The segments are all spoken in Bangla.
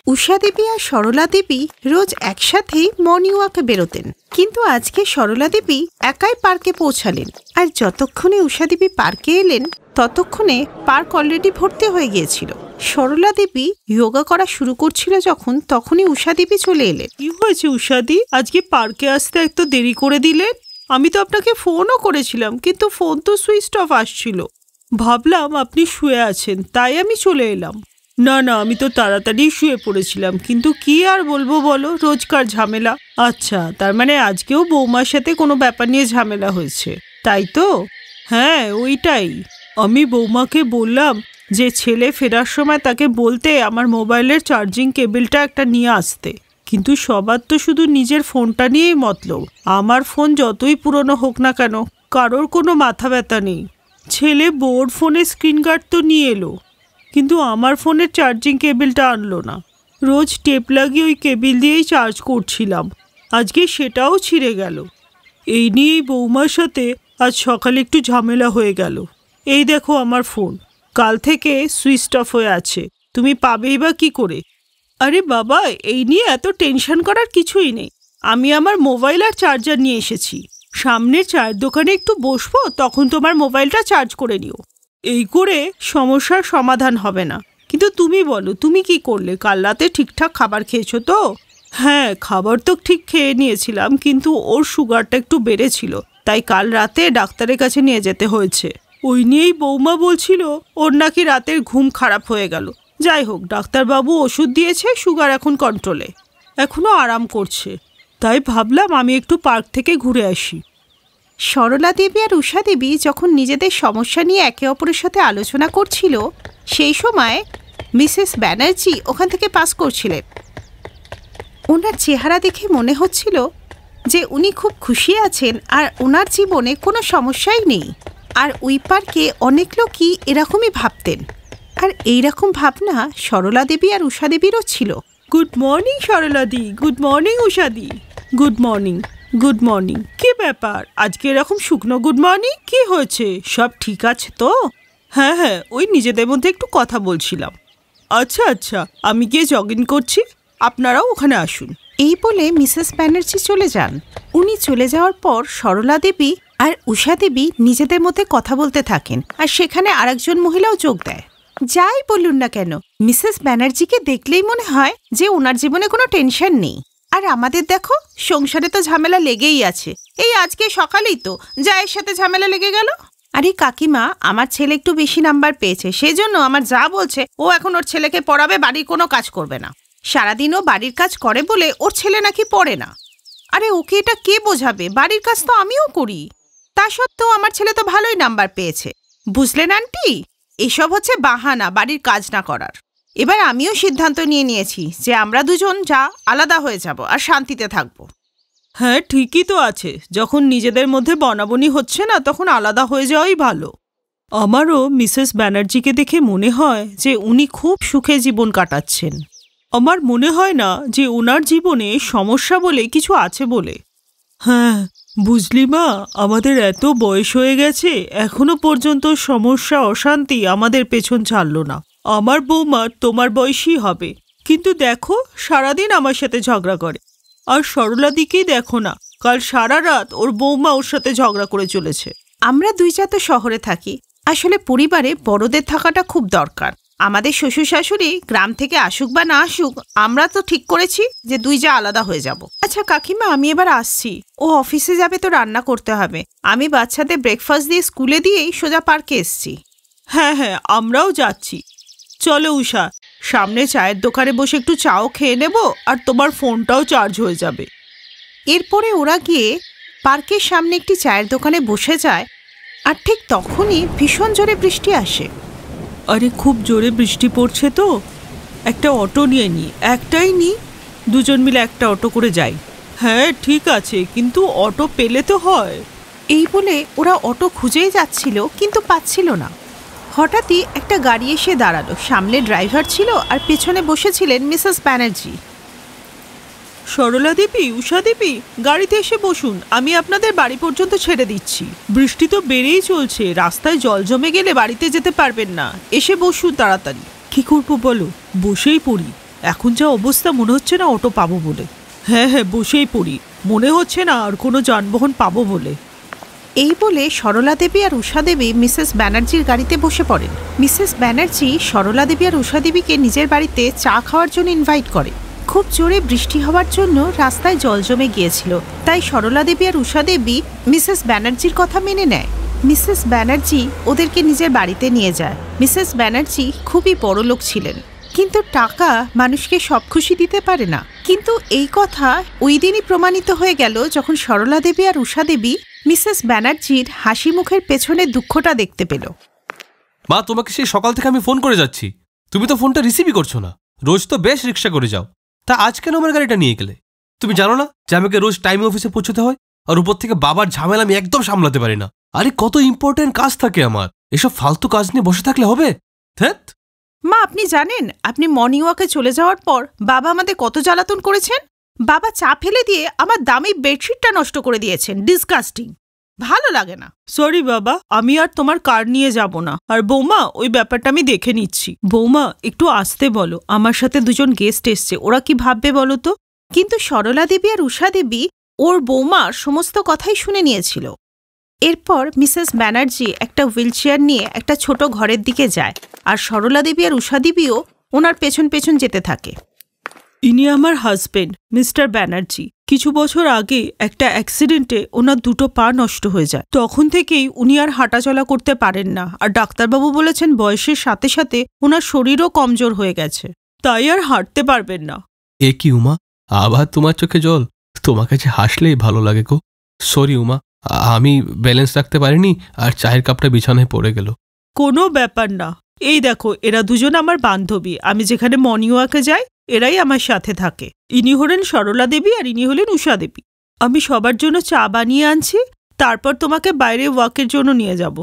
উষা দেবী আর সরলা দেবী রোজ একসাথেই মর্নিং ওয়াকে বেরোতেন, কিন্তু আজকে সরলা দেবী একাই পার্কে পৌঁছালেন। আর যতক্ষণে উষা দেবী পার্কে এলেন ততক্ষণে পার্ক অলরেডি ভর্তি হয়ে গিয়েছিল। সরলা দেবী যোগা করা শুরু করছিল যখন, তখনই উষা দেবী চলে এলেন। কি হয়েছে উষাদি, আজকে পার্কে আসতে এত দেরি করে দিলেন? আমি তো আপনাকে ফোনও করেছিলাম, কিন্তু ফোন তো সুইচ অফ আসছিল। ভাবলাম আপনি শুয়ে আছেন, তাই আমি চলে এলাম। না না, আমি তো তাড়াতাড়ি শুয়ে পড়েছিলাম, কিন্তু কি আর বলবো বলো, রোজকার ঝামেলা। আচ্ছা, তার মানে আজকেও বৌমার সাথে কোনো ব্যাপার নিয়ে ঝামেলা হয়েছে, তাই তো? হ্যাঁ, ওইটাই। আমি বৌমাকে বললাম যে ছেলে ফেরার সময় তাকে বলতে আমার মোবাইলের চার্জিং কেবলটা একটা নিয়ে আসতে, কিন্তু সবার তো শুধু নিজের ফোনটা নিয়েই মতলব। আমার ফোন যতই পুরনো হোক না কেন, কারোর কোনো মাথা ব্যথা নেই। ছেলে বোর্ড ফোনের স্ক্রিন গার্ড তো নিয়ে এলো, কিন্তু আমার ফোনের চার্জিং কেবলটা আনলো না। রোজ টেপ লাগিয়ে ওই কেবল দিয়েই চার্জ করছিলাম, আজকে সেটাও ছিঁড়ে গেল। এই নিয়েই বৌমার সাথে আজ সকালে একটু ঝামেলা হয়ে গেল। এই দেখো আমার ফোন, কাল থেকে সুইচ অফ হয়ে আছে, তুমি পাবেই বা কী করে? আরে বাবা, এই নিয়ে এত টেনশন করার কিছুই নেই। আমি আমার মোবাইল আর চার্জার নিয়ে এসেছি। সামনের চায়ের দোকানে একটু বসবো, তখন তোমার মোবাইলটা চার্জ করে নিও। এই করে সমস্যার সমাধান হবে না। কিন্তু তুমি বলো, তুমি কি করলে? কাল রাতে ঠিকঠাক খাবার খেয়েছো তো? হ্যাঁ, খাবার তো ঠিক খেয়ে নিয়েছিলাম, কিন্তু ওর সুগারটা একটু বেড়েছিল, তাই কাল রাতে ডাক্তারের কাছে নিয়ে যেতে হয়েছে। ওই নিয়েই বৌমা বলছিল ওর নাকি রাতের ঘুম খারাপ হয়ে গেল। যাই হোক, ডাক্তারবাবু ওষুধ দিয়েছে, সুগার এখন কন্ট্রোলে, এখনও আরাম করছে। তাই ভাবলাম আমি একটু পার্ক থেকে ঘুরে আসি। সরলা দেবী আর উষা দেবী যখন নিজেদের সমস্যা নিয়ে একে অপরের সাথে আলোচনা করছিল, সেই সময় মিসেস ব্যানার্জি ওখান থেকে পাস করছিলেন। ওনার চেহারা দেখে মনে হচ্ছিল যে উনি খুব খুশি আছেন আর ওনার জীবনে কোনো সমস্যাই নেই। আর ওই পার্কে অনেক লোকই এরকমই ভাবতেন, আর এইরকম ভাবনা সরলা দেবী আর উষা দেবীরও ছিল। গুড মর্নিং সরলাদি, গুড মর্নিং উষাদি। Good morning, good morning. কি ব্যাপার আজকে এরকম শুকনো গুড মর্নিং? কি হয়েছে, সব ঠিক আছে তো? হ্যাঁ হ্যাঁ, ওই নিজেদের মধ্যে একটু কথা বলছিলাম। আচ্ছা আচ্ছা, আমি গিয়ে জগিং করছি, আপনারাও ওখানে আসুন। এই বলে মিসেস ব্যানার্জি চলে যান। উনি চলে যাওয়ার পর সরলা দেবী আর উষা দেবী নিজেদের মধ্যে কথা বলতে থাকেন, আর সেখানে আরেকজন মহিলাও যোগ দেয়। যাই বলুন না কেন, মিসেস ব্যানার্জিকে দেখলেই মনে হয় যে ওনার জীবনে কোনো টেনশন নেই। আর আমাদের দেখো, সংসারে তো ঝামেলা লেগেই আছে। এই আজকে সকালেই তো জায়ের সাথে ঝামেলা লেগে গেল। আরে কাকিমা, আমার ছেলে একটু বেশি নাম্বার পেয়েছে, সেজন্য আমার যা বলছে ও এখন ওর ছেলেকে পড়াবে, বাড়ির কোনো কাজ করবে না। সারাদিনও বাড়ির কাজ করে বলে ওর ছেলে নাকি পড়ে না। আরে ওকে এটা কে বোঝাবে? বাড়ির কাজ তো আমিও করি, তা সত্ত্বেও আমার ছেলে তো ভালোই নাম্বার পেয়েছে। বুঝলেন আন্টি, এসব হচ্ছে বাহানা বাড়ির কাজ না করার। এবার আমিও সিদ্ধান্ত নিয়ে নিয়েছি যে আমরা দুজন যা আলাদা হয়ে যাব আর শান্তিতে থাকবো। হ্যাঁ ঠিকই তো আছে, যখন নিজেদের মধ্যে বনাবনি হচ্ছে না তখন আলাদা হয়ে যাওয়াই ভালো। আমারও মিসেস ব্যানার্জিকে দেখে মনে হয় যে উনি খুব সুখে জীবন কাটাচ্ছেন। আমার মনে হয় না যে ওনার জীবনে সমস্যা বলে কিছু আছে বলে। হ্যাঁ বুঝলি মা, আমাদের এত বয়স হয়ে গেছে, এখনো পর্যন্ত সমস্যা অশান্তি আমাদের পেছন ছাড়লো না। আমার বৌমা তোমার বয়সী হবে, কিন্তু দেখো সারাদিন আমার সাথে ঝগড়া করে। আর সরলাদিকেই দেখো না, কাল সারা রাত ওর বৌমা ওর সাথে ঝগড়া করে চলেছে। আমরা দুই যা তো শহরে থাকি, আসলে পরিবারে বড়দের থাকাটা খুব দরকার। আমাদের শ্বশুর শাশুড়ি গ্রাম থেকে আসুক বা না আসুক, আমরা তো ঠিক করেছি যে দুই যা আলাদা হয়ে যাব। আচ্ছা কাকিমা, আমি এবার আসছি, ও অফিসে যাবে তো রান্না করতে হবে। আমি বাচ্চাদের ব্রেকফাস্ট দিয়ে স্কুলে দিয়েই সোজা পার্কে এসছি। হ্যাঁ হ্যাঁ, আমরাও যাচ্ছি। চলো উষা, সামনে চায়ের দোকানে বসে একটু চাও খেয়ে নেব, আর তোমার ফোনটাও চার্জ হয়ে যাবে। এরপরে ওরা গিয়ে পার্কের সামনে একটি চায়ের দোকানে বসে যায়, আর ঠিক তখনই ভীষণ জোরে বৃষ্টি আসে। আরে খুব জোরে বৃষ্টি পড়ছে তো, একটা অটো নিয়ে নি। একটাই নি, দুজন মিলে একটা অটো করে যাই। হ্যাঁ ঠিক আছে, কিন্তু অটো পেলে তো হয়। এই বলে ওরা অটো খুঁজেই যাচ্ছিল, কিন্তু পাচ্ছিল না। হঠাৎই একটা গাড়ি এসে দাঁড়ালো। সামনে ড্রাইভার ছিল আর পেছনে বসেছিলেন মিসেস ব্যানার্জি। সরলা দেবী, উষা দেবী, গাড়িতে এসে বসুন, আমি আপনাদের বাড়ি পর্যন্ত ছেড়ে দিচ্ছি। বৃষ্টি তো বেড়েই চলছে, রাস্তায় জল জমে গেলে বাড়িতে যেতে পারবেন না। এসে বসুন তাড়াতাড়ি। কি করবো বলো, বসেই পড়ি। এখন যা অবস্থা, মনে হচ্ছে না অটো পাবো বলে। হ্যাঁ হ্যাঁ, বসেই পড়ি, মনে হচ্ছে না আর কোনো যানবাহন পাবো বলে। এই বলে সরলা দেবী আর উষা দেবী মিসেস ব্যানার্জির গাড়িতে বসে পড়েন। মিসেস ব্যানার্জি সরলা দেবী আর উষা দেবীকে নিজের বাড়িতে চা খাওয়ার জন্য ইনভাইট করে। খুব জোরে বৃষ্টি হওয়ার জন্য রাস্তায় জল জমে গিয়েছিল, তাই সরলা দেবী আর উষা দেবী মিসেস ব্যানার্জির কথা মেনে নেয়। মিসেস ব্যানার্জি ওদেরকে নিজের বাড়িতে নিয়ে যায়। মিসেস ব্যানার্জি খুবই বড়লোক ছিলেন, কিন্তু টাকা মানুষকে সব খুশি দিতে পারে না। কিন্তু এই কথা ওই দিনই প্রমাণিত হয়ে গেল যখন সরলা দেবী আর উষা দেবী মিসেস ব্যানার্জির হাসি মুখের পেছনে দুঃখটা দেখতে পেল। মা, তোমাকে সেই সকাল থেকে আমি ফোন করে যাচ্ছি, তুমি তো ফোনটা রিসিভই করছো না। রোজ তো বেশ রিক্সা করে যাও, তা আজ কেন আমার গাড়িটা নিয়ে গেলে? তুমি জানো না যে আমাকে রোজ টাইমে অফিসে পৌঁছতে হয়, আর উপর থেকে বাবার ঝামেলা আমি একদম সামলাতে পারি না। আরে কত ইম্পর্টেন্ট কাজ থাকে আমার, এসব ফালতু কাজ নিয়ে বসে থাকলে হবে? ধ্যাৎ। মা, আপনি জানেন আপনি মর্নিং ওয়াকে চলে যাওয়ার পর বাবা আমাদের কত জ্বালাতন করেছেন? বাবা চা ফেলে দিয়ে আমার দামি বেডশিটটা নষ্ট করে দিয়েছেন। ডিসগাস্টিং, ভালো লাগে না। সরি বাবা, আমি আর তোমার কার নিয়ে যাব না। আর বৌমা, ওই ব্যাপারটা আমি দেখে নিচ্ছি। বৌমা, একটু আসতে বলো, আমার সাথে দুজন গেস্ট এসছে, ওরা কি ভাববে বলো তো? কিন্তু সরলা দেবী আর উষা দেবী ওর বৌমার সমস্ত কথাই শুনে নিয়েছিল। এরপর মিসেস ব্যানার্জি একটা হুইলচেয়ার নিয়ে একটা ছোট ঘরের দিকে যায়, আর সরলা দেবী আর উষা দেবীও ওনার পেছন পেছন যেতে থাকে। ইনি আমার হাজবেন্ড মিস্টার ব্যানার্জি। কিছু বছর আগে একটা অ্যাক্সিডেন্টে ওনার দুটো পা নষ্ট হয়ে যায়। তখন থেকেই উনি আর হাঁটাচলা করতে পারেন না, আর ডাক্তারবাবু বলেছেন বয়সের সাথে সাথে ওনার শরীরও কমজোর হয়ে গেছে, তাই আর হাঁটতে পারবেন না। এ কি উমা, আবার তোমার চোখে জল? তোমার কাছে হাসলেই ভালো লাগে গো। সরি উমা, আমি ব্যালেন্স রাখতে পারিনি আর চায়ের কাপটা বিছানায় পড়ে গেল। কোনো ব্যাপার না। এই দেখো, এরা দুজন আমার বান্ধবী। আমি যেখানে মর্নিং ওয়াকে যাই এরাই আমার সাথে থাকে। ইনি হলেন সরলা দেবী আর ইনি হলেন উষা দেবী। আমি সবার জন্য চা বানিয়ে আনছি, তারপর তোমাকে বাইরে ওয়াকের জন্য নিয়ে যাব।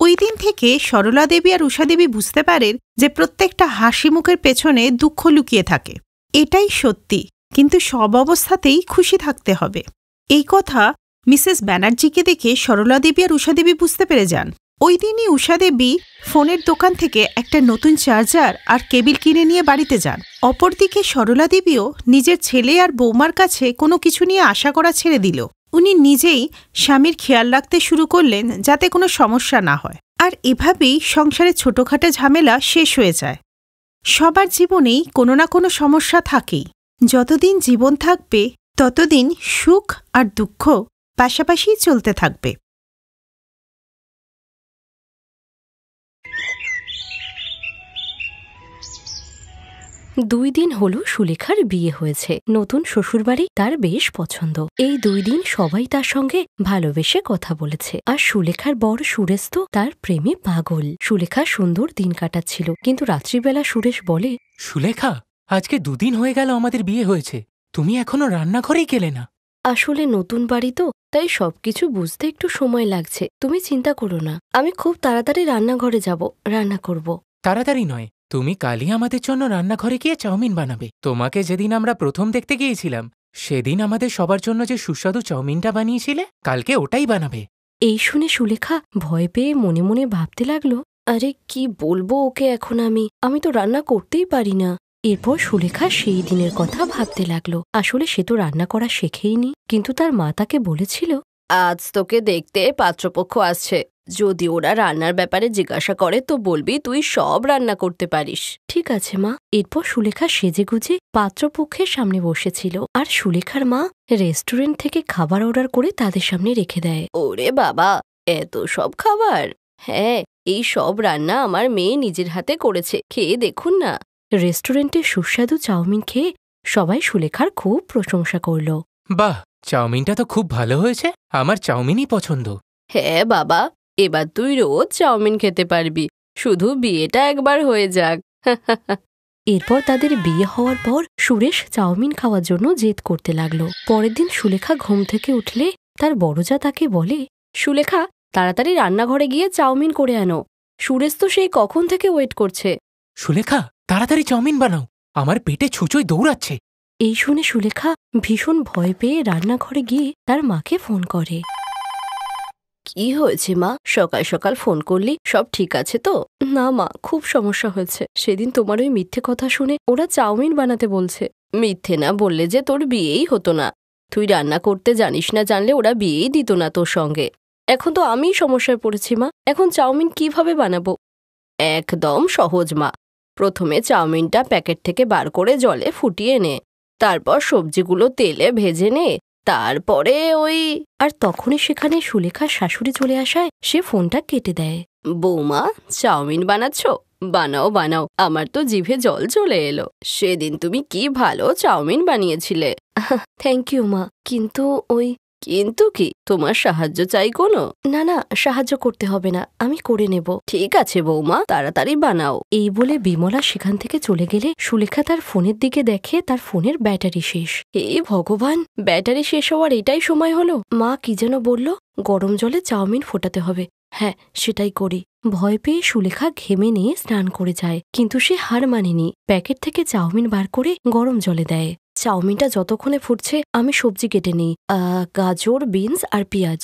ওই দিন থেকে সরলা দেবী আর উষা দেবী বুঝতে পারেন যে প্রত্যেকটা হাসি মুখের পেছনে দুঃখ লুকিয়ে থাকে। এটাই সত্যি, কিন্তু সব অবস্থাতেই খুশি থাকতে হবে। এই কথা মিসেস ব্যানার্জিকে দেখে সরলা দেবী আর উষা দেবী বুঝতে পেরে যান। ওই দিনই উষা দেবী ফোনের দোকান থেকে একটা নতুন চার্জার আর কেবিল কিনে নিয়ে বাড়িতে যান। অপরদিকে সরলা দেবীও নিজের ছেলে আর বৌমার কাছে কোনো কিছু নিয়ে আশা করা ছেড়ে দিল। উনি নিজেই স্বামীর খেয়াল রাখতে শুরু করলেন যাতে কোনো সমস্যা না হয়, আর এভাবেই সংসারে ছোটখাটো ঝামেলা শেষ হয়ে যায়। সবার জীবনেই কোনো না কোনো সমস্যা থাকেই। যতদিন জীবন থাকবে ততদিন সুখ আর দুঃখ পাশাপাশি চলতে থাকবে। 2 দিন হলো সুলেখার বিয়ে হয়েছে। নতুন শ্বশুরবাড়ি তার বেশ পছন্দ। এই 2 দিন সবাই তার সঙ্গে ভালোবেসে কথা বলেছে, আর সুলেখার বর সুরেশ তো তার প্রেমে পাগল। সুলেখা সুন্দর দিন কাটাচ্ছিল, কিন্তু রাত্রিবেলা সুরেশ বলে, সুলেখা, আজকে 2 দিন হয়ে গেল আমাদের বিয়ে হয়েছে, তুমি এখনো রান্নাঘরেই গেলে না। আসলে নতুন বাড়ি তো, তাই সবকিছু বুঝতে একটু সময় লাগছে। তুমি চিন্তা করো না, আমি খুব তাড়াতাড়ি রান্নাঘরে যাব, রান্না করব। তাড়াতাড়ি নয়, তুমি কালই আমাদের জন্য রান্নাঘরে গিয়ে চাউমিন বানাবে। তোমাকে যেদিন আমরা প্রথম দেখতে গিয়েছিলাম সেদিন আমাদের সবার জন্য যে সুস্বাদু চাউমিনটা বানিয়েছিলে, কালকে ওটাই বানাবে। এই শুনে সুলেখা ভয় পেয়ে মনে মনে ভাবতে লাগলো, আরে কি বলবো ওকে এখন আমি তো রান্না করতেই পারি না। এরপর সুলেখা সেই দিনের কথা ভাবতে লাগলো। আসলে সে তো রান্না করা শেখেইনি, কিন্তু তার মা তাকে বলেছিল, আজ তোকে দেখতে পাত্রপক্ষ আসছে, যদি ওরা রান্নার ব্যাপারে জিজ্ঞাসা করে তো বলবি তুই সব রান্না করতে পারিস। ঠিক আছে মা। এরপর সুলেখা সেজেগুজে পাত্রপক্ষের সামনে বসেছিল, আর সুলেখার মা রেস্টুরেন্ট থেকে খাবার অর্ডার করে তাদের সামনে রেখে দেয়। ওরে বাবা, এত সব খাবার! হ্যাঁ, এই সব রান্না আমার মেয়ে নিজের হাতে করেছে, খেয়ে দেখুন না। রেস্টুরেন্টে সুস্বাদু চাউমিন খেয়ে সবাই সুলেখার খুব প্রশংসা করল। বাহ, চাউমিনটা তো খুব ভালো হয়েছে, আমার চাউমিনই পছন্দ। হ্যাঁ বাবা, এবার তুই রোজ চাউমিন খেতে পারবি, শুধু বিয়েটা একবার হয়ে যাক। এরপর তাদের বিয়ে হওয়ার পর সুরেশ চাউমিন খাওয়ার জন্য জেদ করতে লাগলো। পরের দিন সুলেখা ঘুম থেকে উঠলে তার বড়জা তাকে বলে, সুলেখা, তাড়াতাড়ি রান্নাঘরে গিয়ে চাউমিন করে আনো, সুরেশ তো সেই কখন থেকে ওয়েট করছে। সুলেখা, তাড়াতাড়ি চাউমিন বানাও, আমার পেটে ছুঁচোয় দৌড়াচ্ছে। এই শুনে সুলেখা ভীষণ ভয় পেয়ে রান্নাঘরে গিয়ে তার মাকে ফোন করে। কি হয়েছে মা? সকাল সকাল ফোন করলি, সব ঠিক আছে তো? না মা, খুব সমস্যা হয়েছে। সেদিন তোমার ওই মিথ্যে কথা শুনে ওরা চাউমিন বানাতে বলছে। মিথ্যে না বললে যে তোর বিয়েই হতো না। তুই রান্না করতে জানিস না জানলে ওরা বিয়েই দিত না তোর সঙ্গে। এখন তো আমিই সমস্যায় পড়েছি মা। এখন চাউমিন কিভাবে বানাবো? একদম সহজ মা। প্রথমে চাউমিনটা প্যাকেট থেকে বার করে জলে ফুটিয়ে নে, তারপর সবজিগুলো তেলে ভেজে নে, তারপরে ওই। আর তখনই সেখানে সুলেখার শাশুড়ি চলে আসায় সে ফোনটা কেটে দেয়। বৌমা, চাউমিন বানাচ্ছ? বানাও বানাও, আমার তো জিভে জল চলে এলো। সেদিন তুমি কি ভালো চাউমিন বানিয়েছিলে। থ্যাংক ইউ মা, কিন্তু ওই। কিন্তু কি, তোমার সাহায্য চাই কোনো? না না, সাহায্য করতে হবে না, আমি করে নেব। ঠিক আছে বৌমা, তাড়াতাড়ি বানাও। এই বলে বিমলা সেখান থেকে চলে গেলে সুলেখা তার ফোনের দিকে দেখে তার ফোনের ব্যাটারি শেষ। হে ভগবান, ব্যাটারি শেষ হওয়ার এটাই সময় হলো। মা কি যেন বলল, গরম জলে চাউমিন ফোটাতে হবে। হ্যাঁ, সেটাই করি। ভয় পেয়ে সুলেখা ঘেমে নিয়ে স্নান করে যায়, কিন্তু সে হার মানেনি। প্যাকেট থেকে চাউমিন বার করে গরম জলে দেয়। চাউমিনটা যতক্ষণে ফুটছে আমি সবজি কেটে নিই, গাজর, বিনস আর পেঁয়াজ।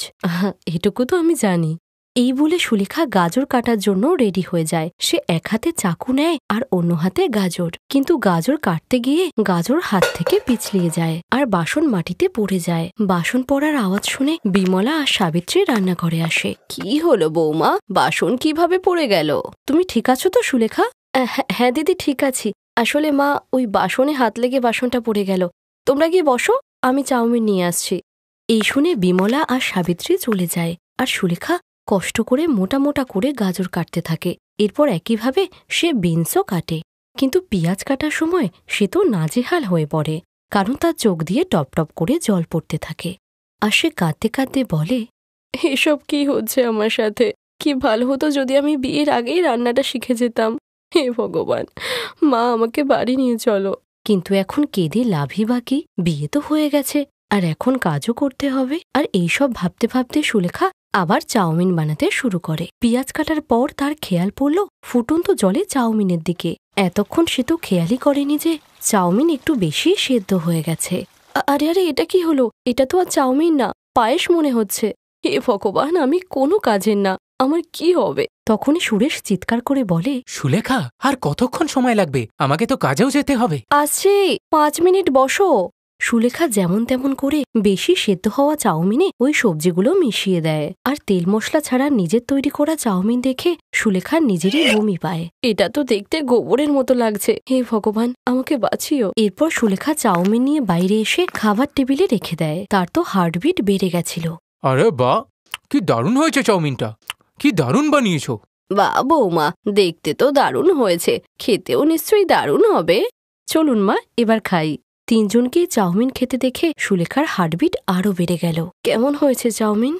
এটুকু তো আমি জানি। এই বলে সুলেখা গাজর কাটার জন্য রেডি হয়ে যায়। সে এক হাতে চাকু নেয় আর অন্য হাতে গাজর, কিন্তু গাজর কাটতে গিয়ে গাজর হাত থেকে পিছলিয়ে যায় আর বাসন মাটিতে পড়ে যায়। বাসন পড়ার আওয়াজ শুনে বিমলা আর সাবিত্রী রান্নাঘরে আসে। কি হলো বৌমা, বাসন কিভাবে পড়ে গেল? তুমি ঠিক আছো তো সুলেখা? হ্যাঁ দিদি, ঠিক আছি। আসলে মা, ওই বাসনে হাত লেগে বাসনটা পড়ে গেল। তোমরা গিয়ে বসো, আমি চাউমিন নিয়ে আসছি। এই শুনে বিমলা আর সাবিত্রী চলে যায় আর সুলেখা কষ্ট করে মোটা মোটা করে গাজর কাটতে থাকে। এরপর একইভাবে সে বিনসও কাটে, কিন্তু পেঁয়াজ কাটার সময় সে তো নাজেহাল হয়ে পড়ে, কারণ তার চোখ দিয়ে টপ টপ করে জল পড়তে থাকে। আর সে কাঁদতে কাঁদতে বলে, এসব কি হচ্ছে আমার সাথে? কি ভালো হতো যদি আমি বিয়ের আগেই রান্নাটা শিখে যেতাম। হে ভগবান, মা আমাকে বাড়ি নিয়ে চলো। কিন্তু এখন কেঁদে লাভই বাকি, বিয়ে তো হয়ে গেছে, আর এখন কাজও করতে হবে। আর এইসব ভাবতে ভাবতে সুলেখা আবার চাউমিন বানাতে শুরু করে। পেঁয়াজ কাটার পর তার খেয়াল পড়ল ফুটন্ত জলে চাউমিনের দিকে। এতক্ষণ সে তো খেয়ালই করেনি যে চাউমিন একটু বেশি সেদ্ধ হয়ে গেছে। আরে আরে, এটা কি হলো? এটা তো আর চাউমিন না, পায়েস মনে হচ্ছে। হে ভগবান, আমি কোনো কাজের না, আমার কি হবে? তখনই সুরেশ চিৎকার করে বলে, সুলেখা, আর কতক্ষণ সময় লাগবে? আমাকে তো কাজেও যেতে হবে। আসছে, 5 মিনিট বসো। সুলেখা যেমন তেমন করে বেশি সেদ্ধ হওয়া চাউমিনে ওই সবজিগুলো মিশিয়ে দেয়। আর তেল মশলা ছাড়া নিজের তৈরি করা চাউমিন দেখে সুলেখা নিজেরই বমি পায়। এটা তো দেখতে গোবরের মতো লাগছে। হে ভগবান, আমাকে বাঁচিও। এরপর সুলেখা চাউমিন নিয়ে বাইরে এসে খাবার টেবিলে রেখে দেয়। তার তো হার্টবিট বেড়ে গেছিল। আরে বাহ, কি দারুণ হয়েছে চাউমিনটা, কি দারুণ বানিয়েছো। বাহ বৌমা, দেখতে তো দারুণ হয়েছে, খেতেও নিশ্চয়ই দারুণ হবে। চলুন মা, এবার খাই। তিনজনকে চাউমিন খেতে দেখে সুলেখার হার্টবিট আরও বেড়ে গেল। কেমন হয়েছে চাউমিন?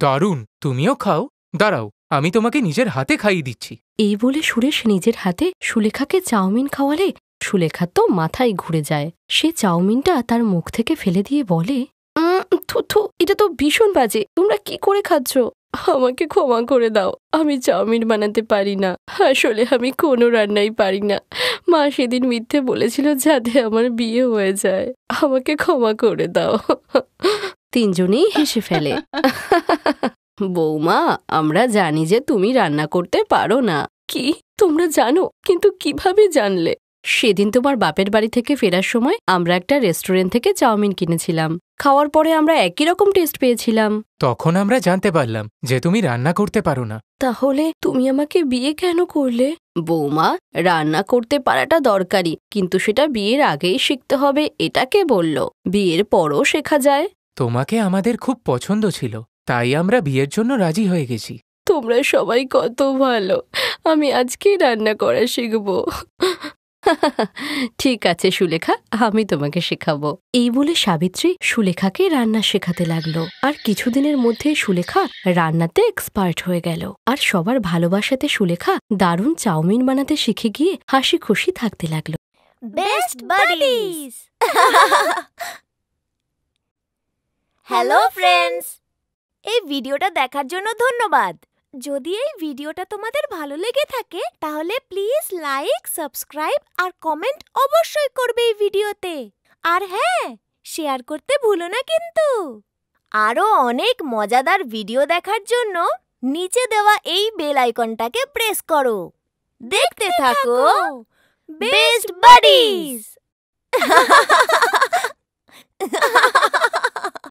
দারুণ, তুমিও খাও। দাঁড়াও, আমি তোমাকে নিজের হাতে খাইয়ে দিচ্ছি। এই বলে সুরেশ নিজের হাতে সুলেখাকে চাউমিন খাওয়ালে সুলেখার তো মাথায় ঘুরে যায়। সে চাউমিনটা তার মুখ থেকে ফেলে দিয়ে বলে, থু, এটা তো ভীষণ বাজে, তোমরা কি করে খাচ্ছ? আমাকে ক্ষমা করে দাও, আমি চাউমিন বানাতে পারি না। আসলে আমি কোনো রান্নাই পারি না। মা সেদিন মিথ্যে বলেছিল যাতে আমার বিয়ে হয়ে যায়। আমাকে ক্ষমা করে দাও। তিনজনেই হেসে ফেলে। বৌমা, আমরা জানি যে তুমি রান্না করতে পারো না। কি, তোমরা জানো? কিন্তু কিভাবে জানলে? সেদিন তোমার বাপের বাড়ি থেকে ফেরার সময় আমরা একটা রেস্টুরেন্ট থেকে চাউমিন কিনেছিলাম। খাওয়ার পরে আমরা একই রকম টেস্ট পেয়েছিলাম। তখন আমরা জানতে পারলাম যে তুমি রান্না করতে পারো না। তাহলে তুমি আমাকে বিয়ে কেন করলে? বৌমা, রান্না করতে পারাটা দরকারি, কিন্তু সেটা বিয়ের আগেই শিখতে হবে, এটা কে বলল? বিয়ের পরও শেখা যায়। তোমাকে আমাদের খুব পছন্দ ছিল, তাই আমরা বিয়ের জন্য রাজি হয়ে গেছি। তোমরা সবাই কত ভালো, আমি আজকেই রান্না করা শিখব। ঠিক আছে সুলেখা, আমি তোমাকে শেখাবো। এই বলে সাবিত্রী সুলেখাকে রান্না শেখাতে লাগলো। আর কিছুদিনের মধ্যেই সুলেখা রান্নাতে এক্সপার্ট হয়ে গেল। আর সবার ভালোবাসাতে সুলেখা দারুণ চাউমিন বানাতে শিখে গিয়ে হাসি খুশি থাকতে লাগলো। Best buddies. হ্যালো ফ্রেন্ডস, এই ভিডিওটা দেখার জন্য ধন্যবাদ। যদি এই ভিডিওটা তোমাদের ভালো লেগে থাকে তাহলে প্লিজ লাইক, সাবস্ক্রাইব আর কমেন্ট অবশ্যই করবে এই ভিডিওতে। আর হ্যাঁ, শেয়ার করতে ভুলো না কিন্তু। আরো অনেক মজাদার ভিডিও দেখার জন্য নিচে দেওয়া এই বেল আইকনটাকে প্রেস করো। দেখতে থাকো বেস্ট বাডিজ।